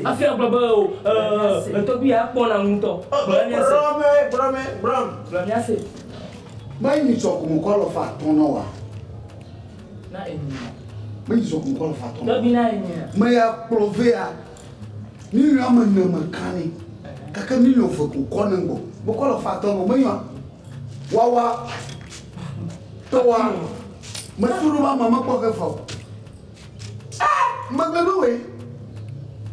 Affaire Babo, Tobia Bonanto. Mas me só como colo fato não há. Mas só como colo fato não. Mas a provea. Ni rama na makani. Kaka ni lo fa ku konango. Bo colo fato não manho. Wawa. Toa. Mas tudo mama ko ka fa. Mas não é.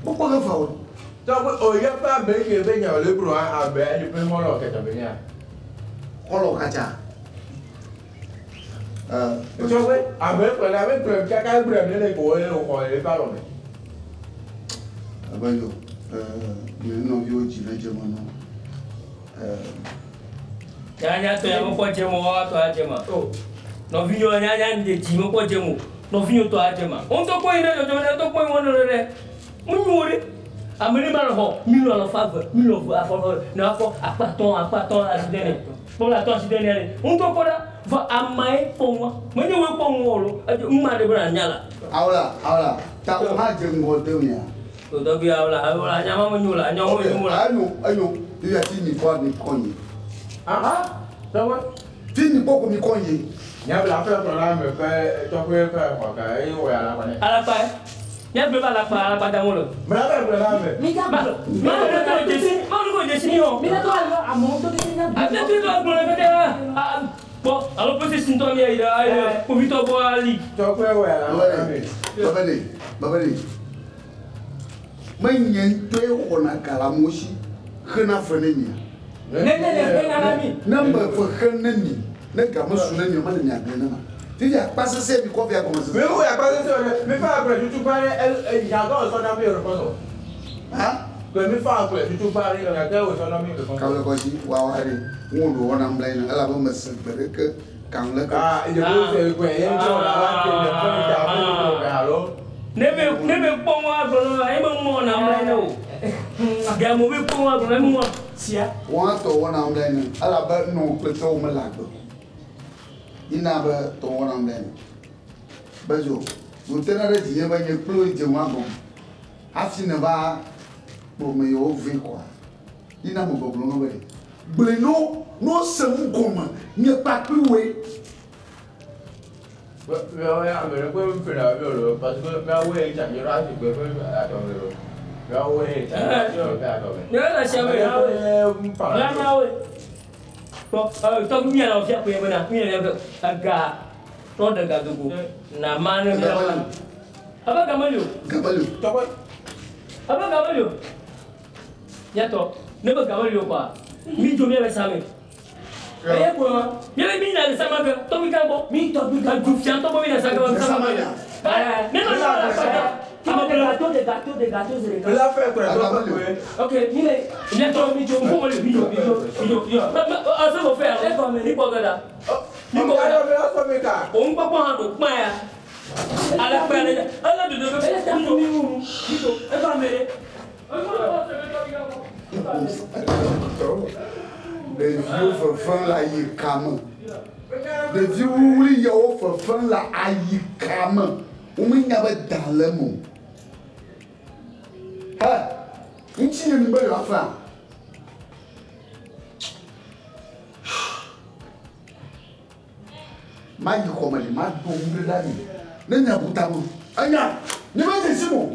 Bo ko ka fa. Então, olha para bem que vem ao livro a bem de primeiro que também é. Colo kacha. Cho với à mấy cái này mấy cái brand này của nó khỏi để bao rồi. Bây giờ mình nói vô chỉ là cho mà nó. Nhà tôi em có chơi mò tôi chơi mà. Nó vi nhô nhà để chỉ mà có chơi mò. Nó vi nhô tôi chơi mà. Ông tôi quay đây rồi tôi quay món rồi đấy. Muốn mua đi. À mình đi mà họ mình là favor, mình là favor. Nó có apartment à đây này. Pour la toche dernière, on peut pas va amai pour moi. Mais nous on pongolo, on m'a de bran nyala. Aula, ta o ha je ngo de nya. To do bi aula, nyama mo nyula, nyama mo nyula. Ayo, tu ya ti ni kwa ni konyi. Sawa. Ti ni poko mi konyi. Nya bla fa programme fait to ko fa ko ka e o ya la ba ne. Ala pa. Nya bla la pa da ngolo. Bla fa programme. Mi ka ba. Ma ko je si yo. Mi na to ala amo to de nya. A te to ko le bete. Bon, alors peut-être si on y a pour vite boire ali. To ko o ya la ba ne. Babali. Manyen to e ko na kala moshi. Khana fenenya. Ne. Number for khanani. Ne ga masuna ni ma na nya na ma. Tu dis pas ça mi ko via commencer. Mais où ya pas ça mais fa après tu parles elle j'adore son ami reposo. Hein? Que mi fa après tu parles il y a que son ami reposo. Quand le kosi wa wa ri ngondo wona mblay na ala ba masbere ke kan le Ah, il y a que quoi il y a la que le fond ta ba lo. Ne pon wa bro, ai mo na mblay no. Ga mo bi pon wa bro, mo sia. wa to wona mblay na ala ba no ko to ma la do. Ina ba to wona mblay. Ba jo, mo tena re ji ba nye klo je wa bon. Afi ne ba bo me yo vi quoi. Ina mo bo blo no ba. Ble no se mu koma, nye pa piwe. Mais mais quoi me fait la vélo parce que mais ouais il y a qui peut attendre vélo. Mais ouais ça va attendre. Ne la sia we. La na we. Bon, to mi ala sia pe bana, mi ala aga. To da ga dugu. Na manu mi ala. Aba gamalio. To ko Aba gamalio. Ya to, ne ba gamalio kwa. Mi jo mi ala same. Eh quoi? Yele mi na sama ga, to mi ga bo. Mi to bi ga du fian to bo mi na sama sama. Ne ma la pa. Des gâteaux, c'est la fait quoi? Ok, il est trop mignon, pour le mignon. Ah, ça va faire, c'est comme les pogas. On va pas en tout, mais à la fin, elle a de vieux fefin la yikama. De vieux ouli yo fefin la ayikama. On me n'a pas dans le monde. Ah, une chine une belle affaire. Ma yikoma li ma dombe la ni. Ne nya butamo. Anya, ni ma desimo.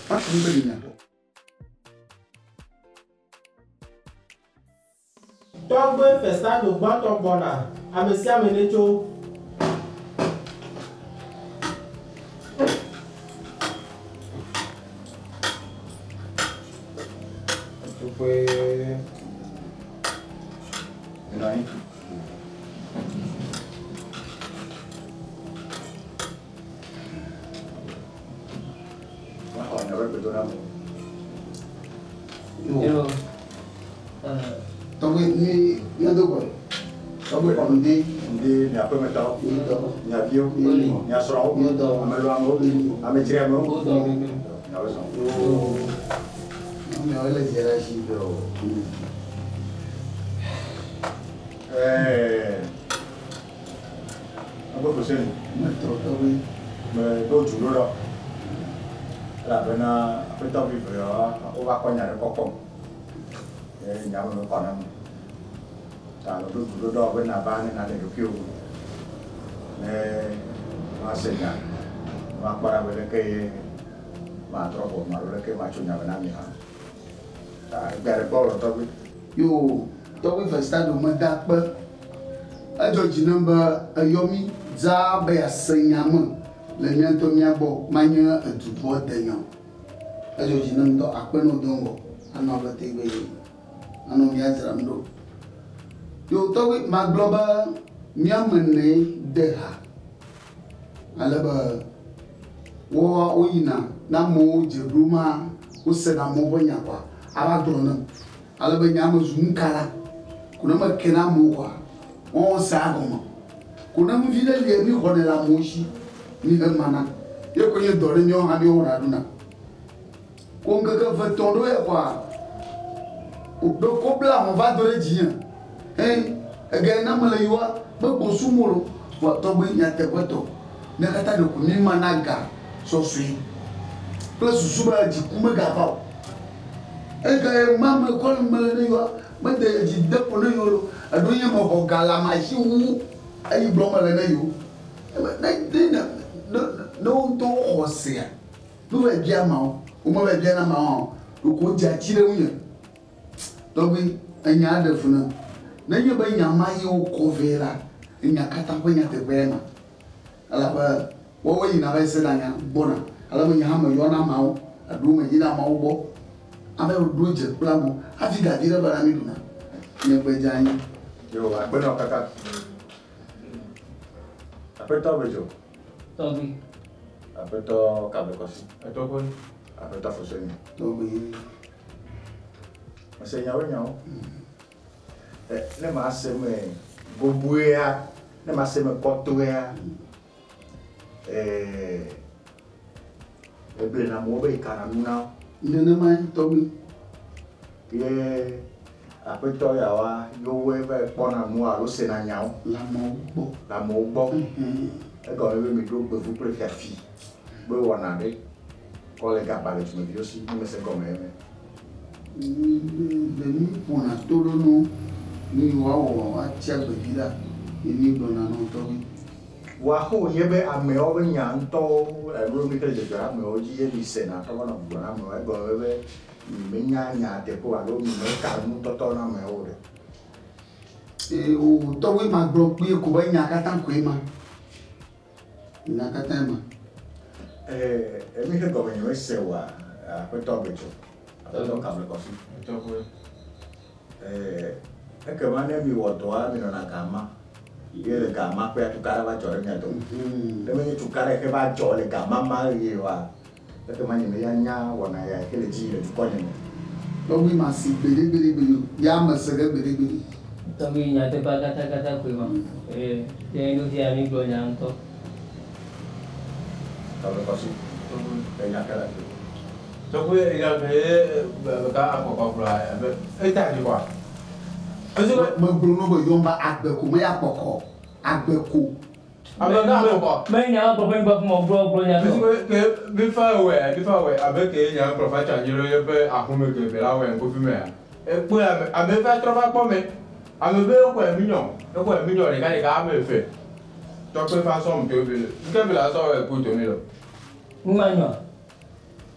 Ma dombe li nya. Togbe festa do gbato bona. Amesi amenecho. Fue ahí. A ver, perdóname. Pero Togbe ni ando ko. Togbe ko ndi ni après maintenant ni avion ni assurance amelo amo ametire amo na weso me ole jera shi do. abo ko sen Me to togbe me do julo la là bên bên tao bị vừa ô ba con nhà nó có cổng nhà mình còn em ta nó cứ đo bên là ba nên là để được kêu nè mà sinh nhà mà qua bên cái mà trò bộ mà rồi cái mà chủ nhà bên nam nhà ta để được bao tao biết yo tao biết phải start được mà đáp bơ ở chỗ chỉ nằm bơ yomi za bè sinh nhà mình lên nhà tôi nhà bộ mà nhớ ở chỗ bộ đây nhau ở chỗ chỉ nằm đó ác bên nó đông bộ anh nói về thế anh nói nhà giờ làm đồ yo tao biết mà global nhà mình này để ha ala ba wo oyina na mo jeruma o se na mo bonya kwa ala drona ala ba nyama zunkala kuna ma kena mo kwa on sa goma kuna mu vile le mi khone la moshi ni ga mana ye ko ye dore nyo ha bi ora duna ko nga va tondo e kwa o do ko bla on va dore jien ga na mala yiwa ba ko sumuro wa to bi nya te kwato ne kata de ko ni managa so sui plus suba ji kuma ga fa ga mama ko mala ne yiwa ma de ji de ko ne yoro ado ye mo ko gala ma shi wu ayi blo mala ne yo na de na no to hosia no be bia ma o mo be bia na ma o ko ja chire wunya to bi anya de funa na ye ba nya ma ye o ko vera nya kata ko nya te bena ala ba wo yi na ba se da nya bona ala mo nya ma yo na ma o adu ma yi na ma o bo ame o do je pla mo afi ga dire ba na mi duna ne be jani yo ba bueno kaka aperto bejo Tobi. aperto cable così Atau pun aperto fusione to bi masih nyawa ne masih me bobuea ne masih me kotuea blena mo be kanamuna ne ma to bi ye aperto ya wa yo we be pona mu a lo sena nyao la mo bo la mo bo e go me do be vous préfère fi be wona de colega para tu me dio si me se come le mi pona tolo no ni wa o a tia be vida ni dona no to bi wa ho ye be ame o be nyanto ro mi ke je ga me o ji ye bi sena to na bu na me go be me nya te ko alo mi me ka mu to na me o de o to wi ma gbo pe ko ba nya ka tan ko ma nya ka tan ma mi ke go me no se wa pe to be cho to ka me ko si Atau pun ke ma ne mi wo to a mi no na kama ye le kama pe tu kara ba cho re nya to le me tu kara ke ba cho le kama ma ye wa ke ma ni me nya wa na ya ke le ji le ko ni to wi ma si bele ya ma se ga bele Tobi nyate pa kata kui ma. Dia itu si ami blo nyanto. ka me ko si pe nya ka la Atau pun yang saya berkata apa pula, tak juga. Maksud mo gbo no bo yo ba agbeku me ya poko agbeku apa apa? Mai nyawa bapa bapa mau blo nyanto. Maksud ke before we, abe ke yang profesor jiro ye be aku me ke bela we ko fi me. Pun abe fa trova po me. Abe be ko minyo ni ka me fe. To pe fa so mte be. Nke bela so we ku to ni lo. Mmanyo.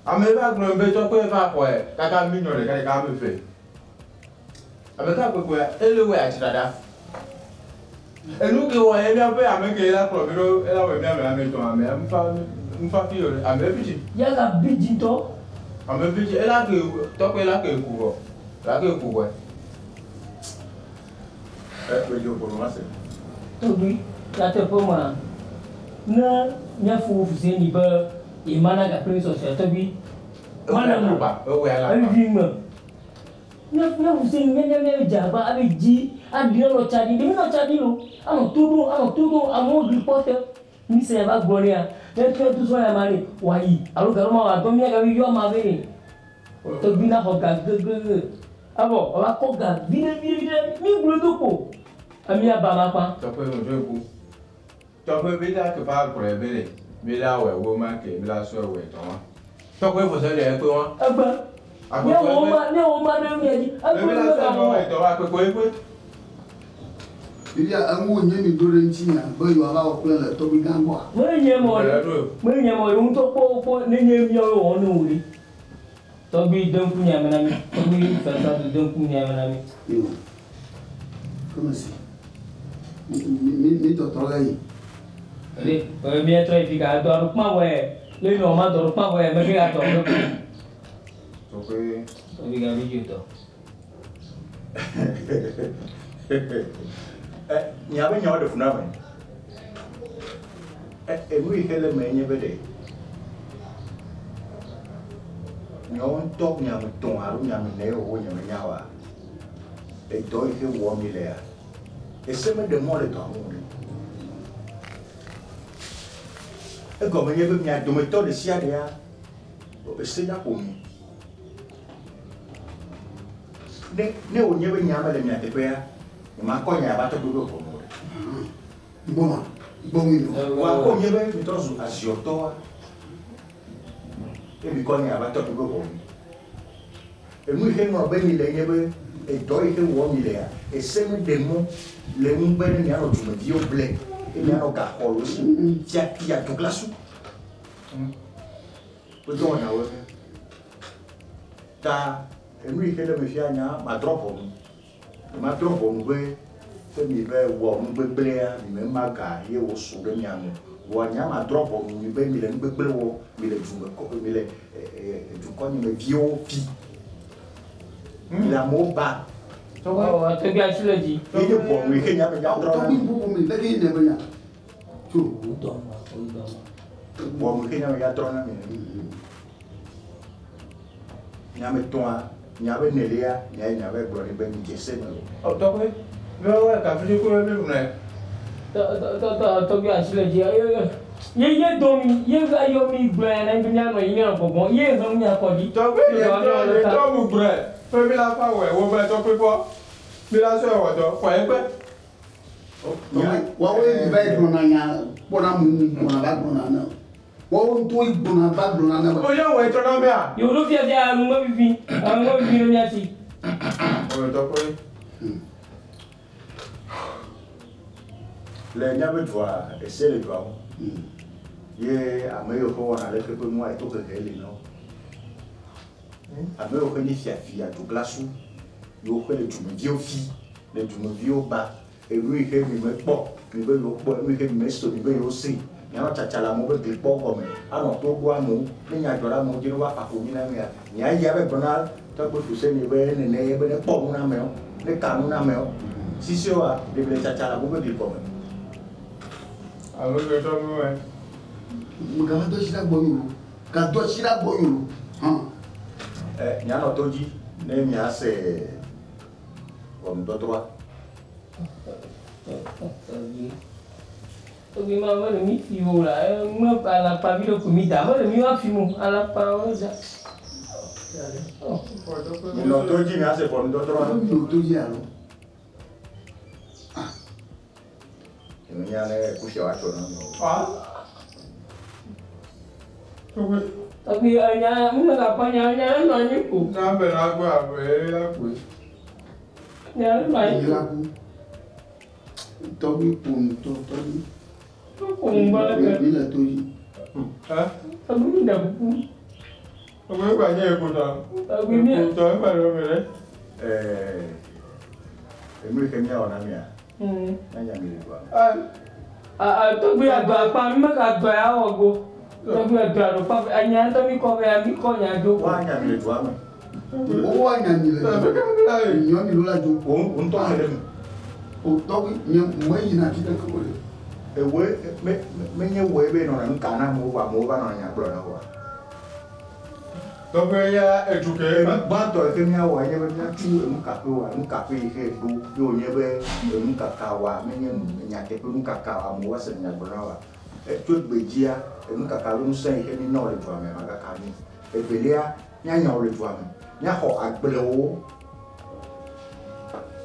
Ame ba gro be to pe fa ko e ka minyo ni ka me fe. Abe ka ko ele we a tirada. Enu ke wo e mi abe ame ke la pro biro ela we mi ame to ame mfa fi yo ame biji. Ya ka biji to. Ame biji ela ke to pe la ke ku ro. La ke ku we. pe yo por ma se Tobi nyate po ma. Na nyafu fusi ni ba imana ga prince social Tobi. Mana mo ba? We ala. Abi vima. Na fusi nya jaba abi ji adi no chadi de no chadi lo. Ano tudo amo reporter. Ni se ba gloria. Ne tu so ya mani wayi. Alo garo ma wa to mi ga wi yo ma be. Tobi na ho ga ge. Abo ola ko ga vide mi glo do ko. Ami aba ma pa. To pe mo jo ku. To pe bi da ke ba gro be le. Bi la we wo ma ke bi la so we to wa. Toi, quoi, faut savoir quoi, moi? Ne o ma de mi aji. Il y a un mot ni do le ntia, bo yo aba o kula le to bi gambo. Mo nye mo un to po ne nye mi o wo no uri. To bi don ku nya mena mi. To bi fa ta don ku nya mena mi. Yo. Como assim? Mi to to lai. Le mi tra fica do ma we. Le no ma do ma we me ga to. Okay. To bi ga bi to. Nhà nhỏ được nào vậy? Em nghĩ cái là mấy như vậy đấy. Nhỏ tốt nhà mình tuần à lúc nhà mình nếu ở nhà mình nhau à. Để tối cái uống gì đấy à? Để xem mấy đứa mua được thằng mua đi. Cái còn mấy như vậy nhà tụi mình tốt để xia đấy à? Để xia nhá cùng. Nếu như vậy nhà mình làm nhà thì phải mà coi nhà ba cho tôi được không? Bom Wa ko nye be mi to zu azioto wa. E mi ko nya ba to go go. E mu he no be mi le nye be e do e he wo mi le ya. E se mi demo le mu be ni ano tu me dio ble. E mi ano ka holo si. Ya to glasu. Ko do na we. Ta e mu he le me fi anya ma drop on. Ma drop on be se mi be wo mu gbegble ya mi me maga ye wo su de mi anu wo nya ma drop on mi be mi le gbegble wo mi le du ko mi le du ko ni me vio pi mi la mo ba to ko to bi asile ji e de bo mi ke nya me ja drop to bi bu mi le ke ne be ya chu do bo mi ke nya me ja drop na mi nya me to a nya be ne le ya nya be gbo ni be mi je se mi Oh, toi, quoi? Ouais, t'as fait quoi avec to bi asile ji ye domi ye ga yo mi gbe na bi nya no yin ko ye ga mi akodi Toi, quoi? Toi, mon frère. Toi, mais la femme, ouais, on va t'en faire quoi? Mais la soeur, ouais, toi, quoi, quoi? wa we ni ba do na nya bona mu bona ba do na na. Wa won to i bona ba do na na ba. Oh, yeah, ouais, toi, non, mais ah. yo lo fia dia mo bi no mi ati Ouais, toi, quoi? le nya be dwa e se le dwa ye ame yo ko na le ke pe mo ai to ke le no ame yo ko ni fia to glasu yo ko le tu me vio fi le tu me vio ba e lui ke mi me po mi be yo po mi ke mi sto mi be yo si nya na chacha la mo be de po ko me ano to gwa mo ni nya jora mo jinu wa pa ko mi na mi ya ya be bona to ko fu se ni be ne be ne po na me ne ka na me si sio a de le chacha la mo be de po me Alors, je t'en veux, Muga do shira boyuru. Ka do shira boyuru. Nya no toji ne mi ase om do droit. Obi ma le mi fi wo la mo ala pa bi lo comida mo le mi wa fi mo ala pa o ja No toji mi ase om do droit. No to ya lo. Nya ne kusha wa to no. Ah? tapi nya mo ga pa nya no ni ku Non, mais là, quoi, là, quoi. nya mai Ila ku. To bi pun to bi. ko ngba ga Ni la to yi. Hein? tapi ni da ku On va pas y aller, pourtant. tapi ni Toi, pas le même, Emi ke nya ona mi a. Nya mi le ba. to bi agba pa mi ka gba ya ogo to bi agba ro pa anya to mi ko nya jo Wa nya mi le do ama. O wa nya ni le. Nyo mi lo la jo. On to le mi. O to bi ni mo yi na ti ta ko le. Ewe me nye we be no na nka na mo ba no nya bro na wa. Donc, il y a un truc. Ba to ke nya wa nye be nya tu nka pe wa nka pe ke do yo nye be nka ka wa me nye nya ke pe nka ka wa mo wa se nya bro na wa. Tu gbejia nka ka lo nse ke ni no le do ame ma ka ni. Ebelia nya nya o le do ame. Nya ho agbele wo.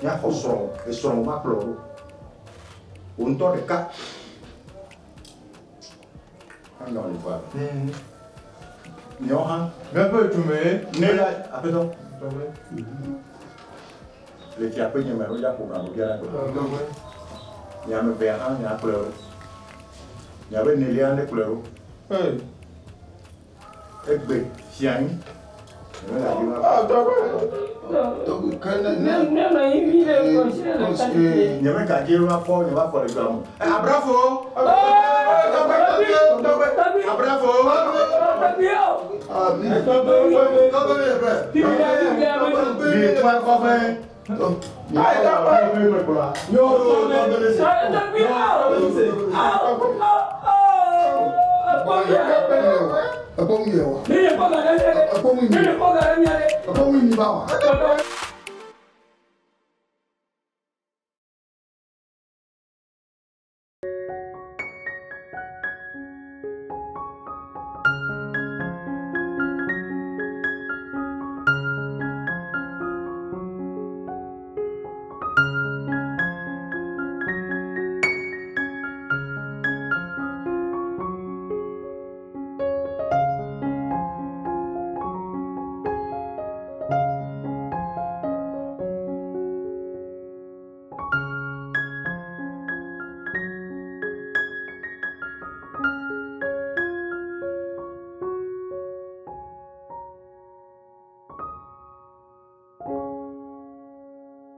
Nya ho so ma plo. Un to de ka. Nya o le do ame. Nyohan. Même peu tu me. Nela apeto. Le ti apenye me roja ko kan biara ko. Ya me be ha ya klero. Ya be ne lia ne klero. Egbe sian. Nyame ka jeru akọ ni wa kọle gbamu. Abrafo. Abrafo. Apa mu ye wa? Apa mu ni ba wa?